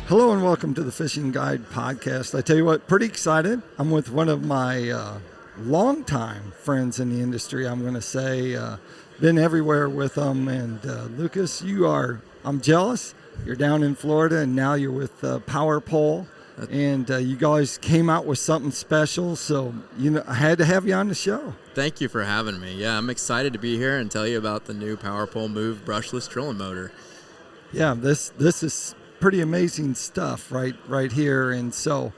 Hello and welcome to the Fishing Guide Podcast. I tell you what, pretty excited. I'm with one of my longtime friends in the industry, I'm going to say. Been everywhere with them. And Lucas, I'm jealous. You're down in Florida and now you're with Power Pole. And you guys came out with something special, so I had to have you on the show. Thank you for having me. Yeah, I'm excited to be here and tell you about the new Power Pole Move brushless trolling motor. Yeah, this is pretty amazing stuff right here. And so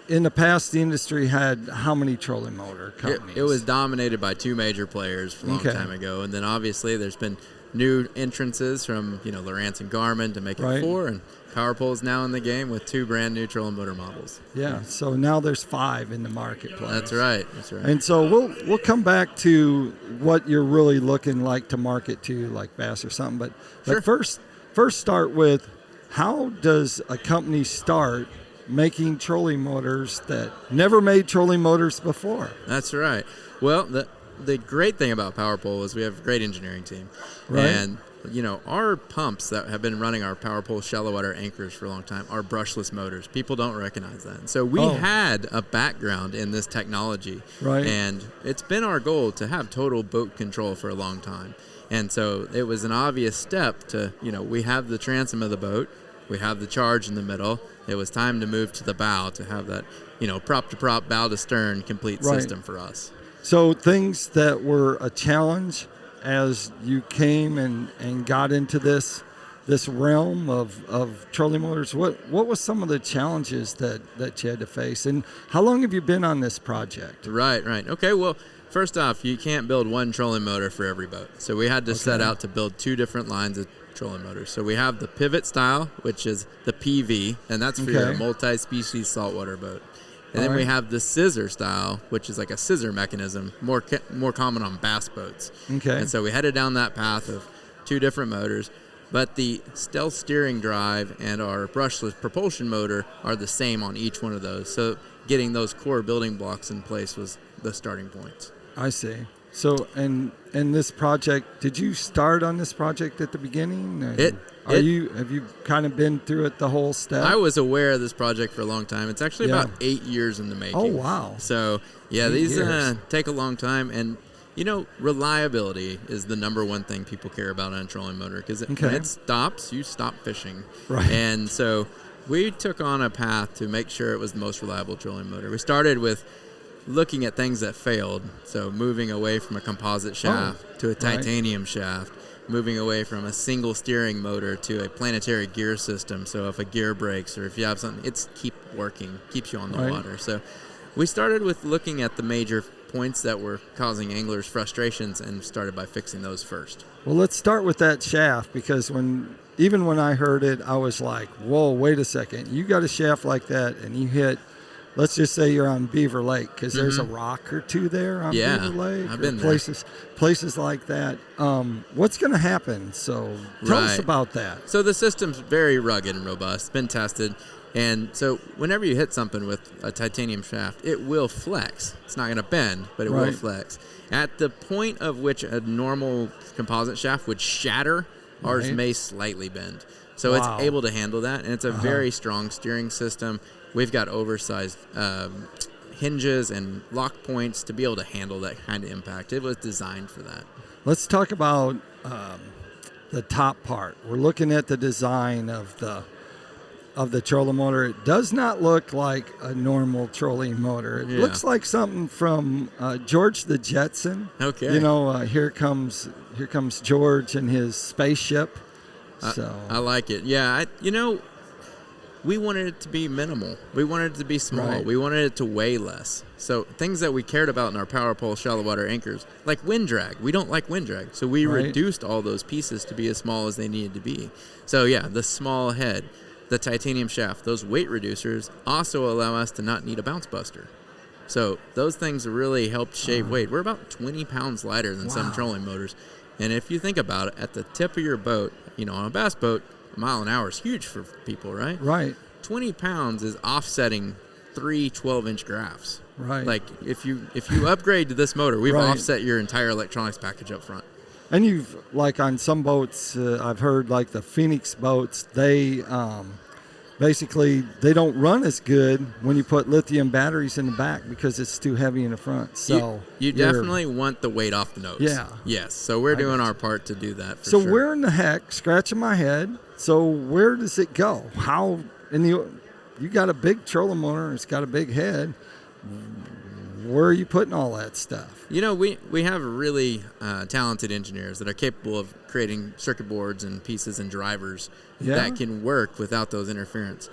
in the past, the industry had how many trolling motor companies? It was dominated by two major players a long time ago, and then obviously there's been new entrances from Lowrance and Garmin to make it four, and Power Pole is now in the game with two brand new trolling motor models. Yeah, so now there's 5 in the marketplace. That's right. And so we'll come back to what you're really looking like to market to, like Bass or something. But Sure. first start with, how does a company start making trolling motors that never made trolling motors before? That's right. Well, the great thing about Power Pole is we have a great engineering team. Right. And our pumps that have been running our Power Pole shallow water anchors for a long time are brushless motors. People don't recognize that. So we had a background in this technology. Right. And it's been our goal to have total boat control for a long time. And so it was an obvious step to, we have the transom of the boat, we have the charge in the middle. It was time to move to the bow to have that, prop to prop, bow to stern complete system for us. So things that were a challenge as you came and got into this realm of trolling motors, what was some of the challenges that you had to face, and how long have you been on this project? Right. Okay, well, first off, you can't build one trolling motor for every boat. So we had to set out to build 2 different lines of trolling motors. So we have the pivot style, which is the PV, and that's for your multi-species saltwater boat. And then we have the scissor style, which is like a scissor mechanism, more common on bass boats. Okay. And so we headed down that path of 2 different motors. But the stealth steering drive and our brushless propulsion motor are the same on each one of those. So getting those core building blocks in place was the starting point. I see. So, and this project, did you start on this project at the beginning? Have you kind of been through it the whole step? I was aware of this project for a long time. It's actually about 8 years in the making. Oh, wow. So, these take a long time. And, reliability is the number one thing people care about on a trolling motor, because when it stops, you stop fishing. Right. And so we took on a path to make sure it was the most reliable trolling motor. We started with looking at things that failed, so moving away from a composite shaft to a titanium shaft, moving away from a single steering motor to a planetary gear system, so if a gear breaks or if you have something, it's keeps you on the water. So we started with looking at the major points that were causing anglers frustrations and started by fixing those first. Well, let's start with that shaft, because even when I heard it, I was like, whoa, wait a second, you got a shaft like that and you hit, let's just say you're on Beaver Lake, because there's a rock or 2 there on Beaver Lake. I've been places like that. What's going to happen? So tell us about that. So the system's very rugged and robust. It's been tested. And so whenever you hit something with a titanium shaft, it will flex. It's not going to bend, but it will flex. At the point of which a normal composite shaft would shatter, ours may slightly bend. So it's able to handle that, and it's a very strong steering system. We've got oversized hinges and lock points to be able to handle that kind of impact. It was designed for that. Let's talk about the top part. We're looking at the design of the trolling motor. It does not look like a normal trolling motor. It looks like something from George the Jetson. Okay. Here comes George and his spaceship. I like it. Yeah, we wanted it to be minimal. We wanted it to be small. Right. We wanted it to weigh less. So things that we cared about in our Power Pole shallow water anchors, like wind drag. We don't like wind drag. So we reduced all those pieces to be as small as they needed to be. So the small head, the titanium shaft, those weight reducers also allow us to not need a bounce buster. So those things really helped shave weight. We're about 20 pounds lighter than some trolling motors. And if you think about it, at the tip of your boat, on a bass boat, a mile an hour is huge for people, right? Right. 20 pounds is offsetting 3 12-inch graphs. Right. Like if you upgrade to this motor, we've offset your entire electronics package up front. And you've, like on some boats, I've heard like the Phoenix boats, they basically they don't run as good when you put lithium batteries in the back because it's too heavy in the front. So you definitely want the weight off the nose. Yeah. Yes. So we're doing our part to do that. So where in the heck, scratching my head, so where does it go? How, and you got a big trolling motor, it's got a big head. Where are you putting all that stuff? You know, we have really talented engineers that are capable of creating circuit boards and pieces and drivers that can work without those interference.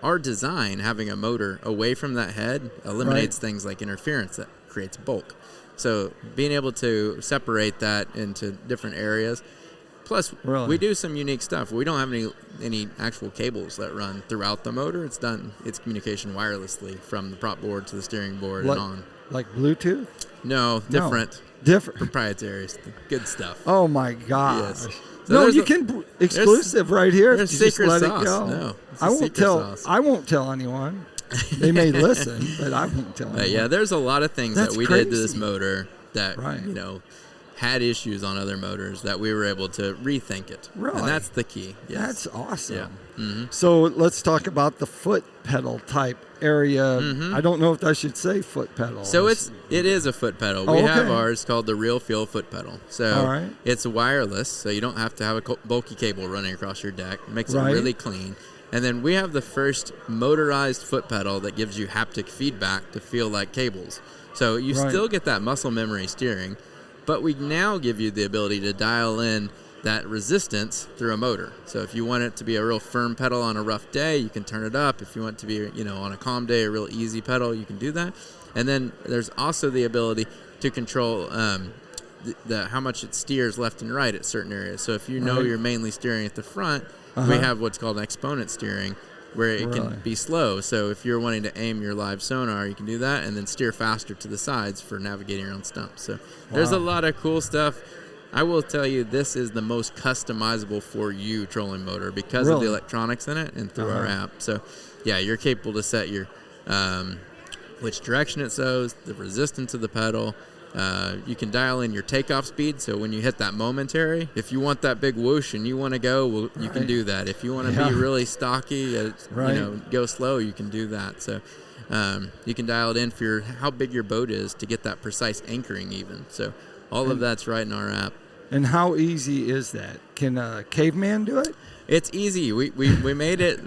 Our design, having a motor away from that head, eliminates things like interference that creates bulk. So being able to separate that into different areas. Plus, we do some unique stuff. We don't have any actual cables that run throughout the motor. It's communication wirelessly from the prop board to the steering board and on. Like Bluetooth? No, different. Different. Proprietary. Good stuff. Oh, my gosh. Yes. So you can exclusive right here. There's you just let sauce. it go. No, I won't tell anyone. They may listen, but I won't tell anyone. Yeah, there's a lot of things that we did to this motor that had issues on other motors that we were able to rethink it. Really? And that's the key. Yes. That's awesome. Yeah. Mm-hmm. So let's talk about the foot pedal type area. Mm-hmm. I don't know if I should say foot pedal. So it is a foot pedal. We have ours called the Realfeel Foot Pedal. So it's wireless, so you don't have to have a bulky cable running across your deck. It makes it really clean. And then we have the first motorized foot pedal that gives you haptic feedback to feel like cables. So you still get that muscle memory steering, but we now give you the ability to dial in that resistance through a motor. So if you want it to be a real firm pedal on a rough day, you can turn it up. If you want it to be, on a calm day, a real easy pedal, you can do that. And then there's also the ability to control how much it steers left and right at certain areas. So if you're mainly steering at the front, we have what's called an exponent steering, where it can be slow. So if you're wanting to aim your live sonar, you can do that and then steer faster to the sides for navigating around stumps. So there's a lot of cool stuff. I will tell you, this is the most customizable for you trolling motor because of the electronics in it and through our app. So yeah, you're capable to set your which direction it goes, the resistance of the pedal. You can dial in your takeoff speed, so when you hit that momentary, if you want that big whoosh and you want to go, you can do that. If you want to be really stocky, go slow, you can do that. So you can dial it in for how big your boat is to get that precise anchoring even. So all of that's right in our app. And how easy is that? Can a caveman do it? It's easy. We made it,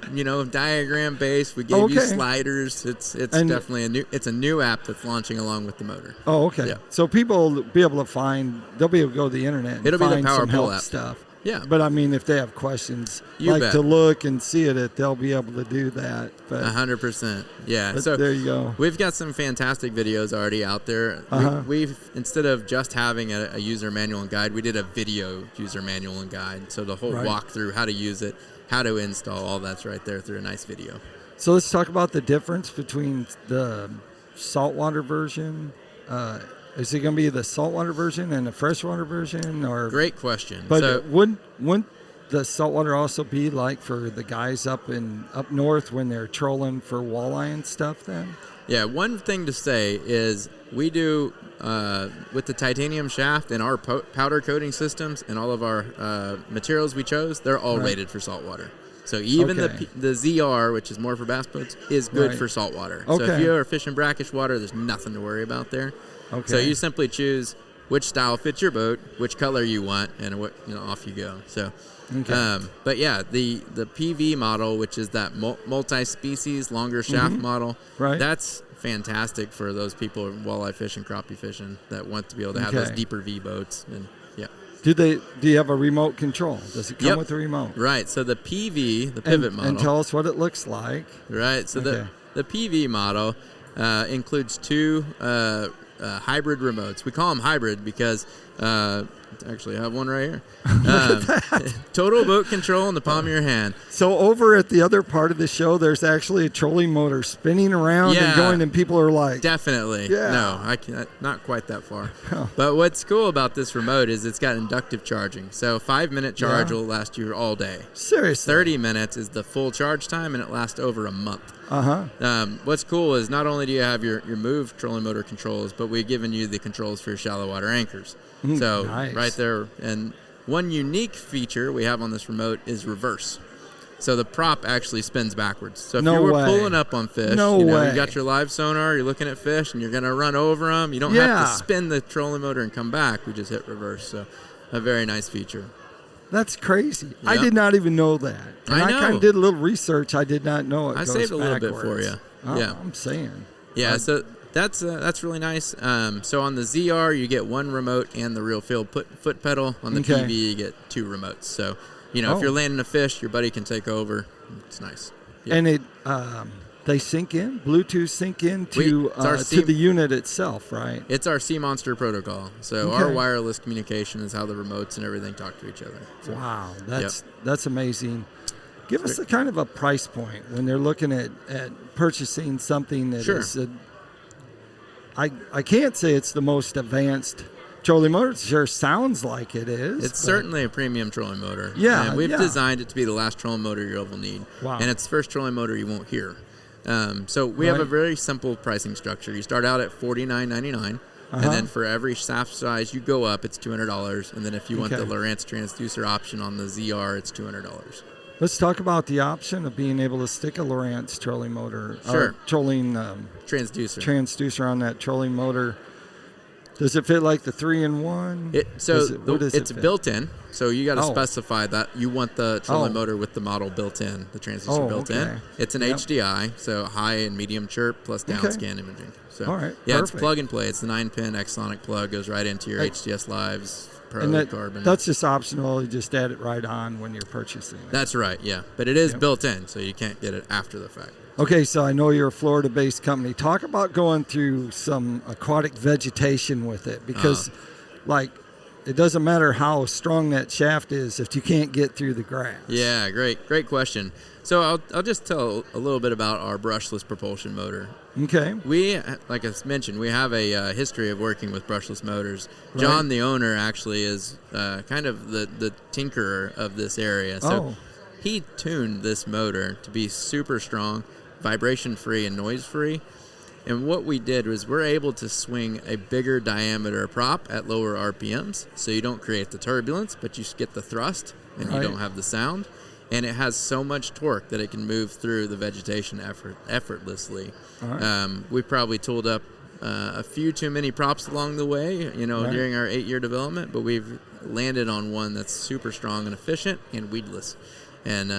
diagram based. We gave you sliders. It's definitely a new app that's launching along with the motor. Oh, okay. Yeah. So people will be able to they'll be able to go to the internet and find some help app stuff. Yeah. But I mean, if they have questions, to look and see it, they'll be able to do that. 100%. Yeah. So there you go. We've got some fantastic videos already out there. We've instead of just having a user manual and guide, we did a video user manual and guide. So the whole walkthrough, how to use it, how to install, all that's right there through a nice video. So let's talk about the difference between the saltwater version. Is it going to be the saltwater version and the freshwater version, or? Great question. But wouldn't the saltwater also be like for the guys up north when they're trolling for walleye and stuff? Then. Yeah. One thing to say is we do with the titanium shaft and our powder coating systems and all of our materials we chose, they're all rated for saltwater. So even the ZR, which is more for bass boats, is good for saltwater. So if you are fishing brackish water, there's nothing to worry about there. Okay. So you simply choose which style fits your boat, which color you want, and off you go. So, but yeah, the PV model, which is that multi-species longer shaft model, that's fantastic for those people walleye fishing, crappie fishing that want to be able to have those deeper V boats. And do you have a remote control? Does it come with a remote? Right. So the PV, the pivot model, and tell us what it looks like. Right. So the PV model includes two hybrid remotes. We call them hybrid because actually I have one right here. Total boat control in the palm of your hand. So over at the other part of the show, there's actually a trolling motor spinning around and going, and people are like, definitely. No, I can't, not quite that far. But what's cool about this remote is it's got inductive charging. So 5-minute charge will last you all day. Seriously? 30 minutes is the full charge time, and it lasts over a month. What's cool is not only do you have your move trolling motor controls, but we've given you the controls for your shallow water anchors. So right there, and one unique feature we have on this remote is reverse. So the prop actually spins backwards. So if No you were way. pulling up on fish, No you way. got your live sonar, you're looking at fish, and you're going to run over them. You don't have to spin the trolling motor and come back. We just hit reverse. So a very nice feature. That's crazy. Yep. I did not even know that. And I know. kind of did a little research. I did not know it I goes saved a little bit backwards. for you. Oh, Yeah. I'm saying. Yeah, so that's really nice. So on the ZR, you get one remote and the Realfeel foot pedal. On the PV, you get 2 remotes. So, if you're landing a fish, your buddy can take over. It's nice. Yeah. And it they sync in, Bluetooth sync in to the unit itself, right? It's our Sea Monster protocol. So our wireless communication is how the remotes and everything talk to each other. So, wow, that's amazing. Give us a kind of a price point when they're looking at purchasing something that is I can't say it's the most advanced trolling motor. It sure sounds like it is. It's certainly a premium trolling motor. Yeah, and we've designed it to be the last trolling motor you'll ever need. Wow. And it's the first trolling motor you won't hear. So we have a very simple pricing structure. You start out at $49.99, and then for every shaft size you go up, it's $200. And then if you want the Lowrance transducer option on the ZR, it's $200. Let's talk about the option of being able to stick a Lowrance trolling motor, trolling transducer on that trolling motor. Does it fit like the 3-in-1? It's built in, so you got to specify that you want the trolling motor with the model built in, the transducer built in. It's an HDI, so high and medium chirp plus down scan imaging. So perfect. It's plug and play. It's the 9-pin Exonic plug, goes right into your HDS Lives Pro Carbon. That's just optional. You just add it right on when you're purchasing it. That's right, yeah. But it is built in, so you can't get it after the fact. Okay, so I know you're a Florida-based company. Talk about going through some aquatic vegetation with it, because, it doesn't matter how strong that shaft is if you can't get through the grass. Yeah, great question. So I'll just tell a little bit about our brushless propulsion motor. Okay. We, like I mentioned, we have a history of working with brushless motors. John, the owner, actually is kind of the tinkerer of this area. So he tuned this motor to be super strong, vibration-free and noise-free. And what we did was we're able to swing a bigger diameter prop at lower RPMs, so you don't create the turbulence, but you get the thrust, and you don't have the sound. And it has so much torque that it can move through the vegetation effortlessly. We probably tooled up a few too many props along the way, during our 8-year development, but we've landed on one that's super strong and efficient and weedless. And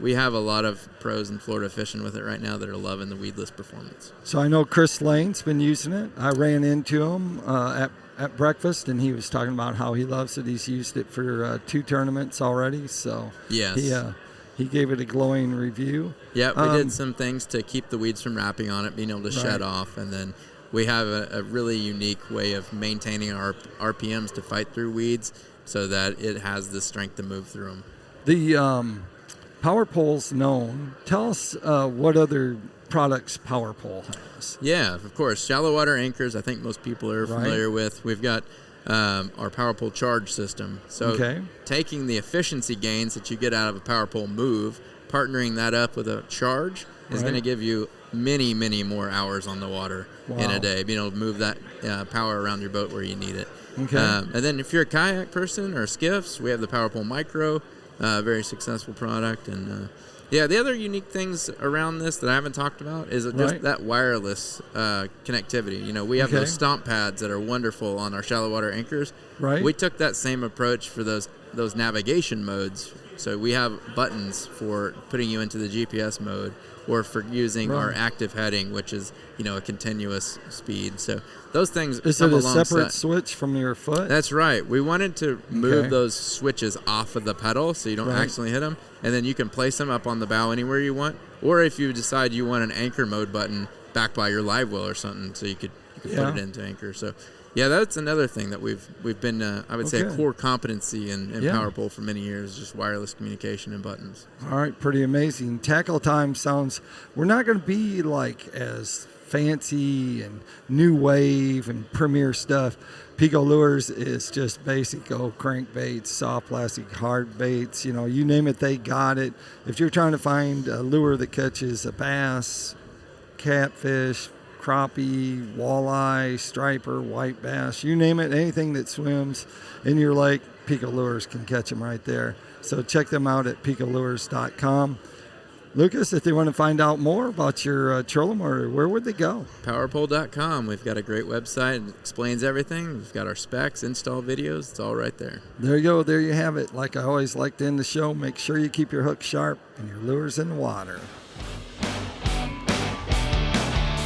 we have a lot of pros in Florida fishing with it right now that are loving the weedless performance. So I know Chris Lane's been using it. I ran into him at breakfast, and he was talking about how he loves it. He's used it for 2 tournaments already. So he gave it a glowing review. Yeah, we did some things to keep the weeds from wrapping on it, being able to shed off, and then we have a really unique way of maintaining our RPMs to fight through weeds so that it has the strength to move through them. The Power Pole's known. Tell us what other products Power Pole has. Yeah, of course. Shallow water anchors, I think most people are familiar with. We've got our Power Pole charge system. So taking the efficiency gains that you get out of a Power Pole move, partnering that up with a charge is going to give you many, many more hours on the water in a day, being able to move that power around your boat where you need it. And then if you're a kayak person or skiffs, we have the Power Pole Micro. Very successful product. And the other unique things around this that I haven't talked about is just that wireless connectivity. We have those stomp pads that are wonderful on our shallow water anchors. We took that same approach for those navigation modes. So we have buttons for putting you into the GPS mode, or for using our active heading, which is a continuous speed. So those things is come it a alongside. separate switch from your foot? That's right. We wanted to move those switches off of the pedal so you don't accidentally hit them, and then you can place them up on the bow anywhere you want. Or if you decide you want an anchor mode button back by your live well or something, so you could put it into anchor. So. Yeah, that's another thing that we've been, I would say, a core competency in Power Pole for many years, just wireless communication and buttons. All right, pretty amazing. Tackle time sounds, we're not going to be like as fancy and new wave and premier stuff. PICO Lures is just basic old crankbaits, soft plastic, hard baits. You name it, they got it. If you're trying to find a lure that catches a bass, catfish, crappie, walleye, striper, white bass, you name it, anything that swims in your lake, PICO Lures can catch them right there. So check them out at PICOLures.com. Lucas, if they want to find out more about your trolling motor, where would they go? Powerpole.com. We've got a great website. It explains everything. We've got our specs, install videos. It's all right there. There you go. There you have it. Like I always like to end the show, make sure you keep your hook sharp and your lures in the water.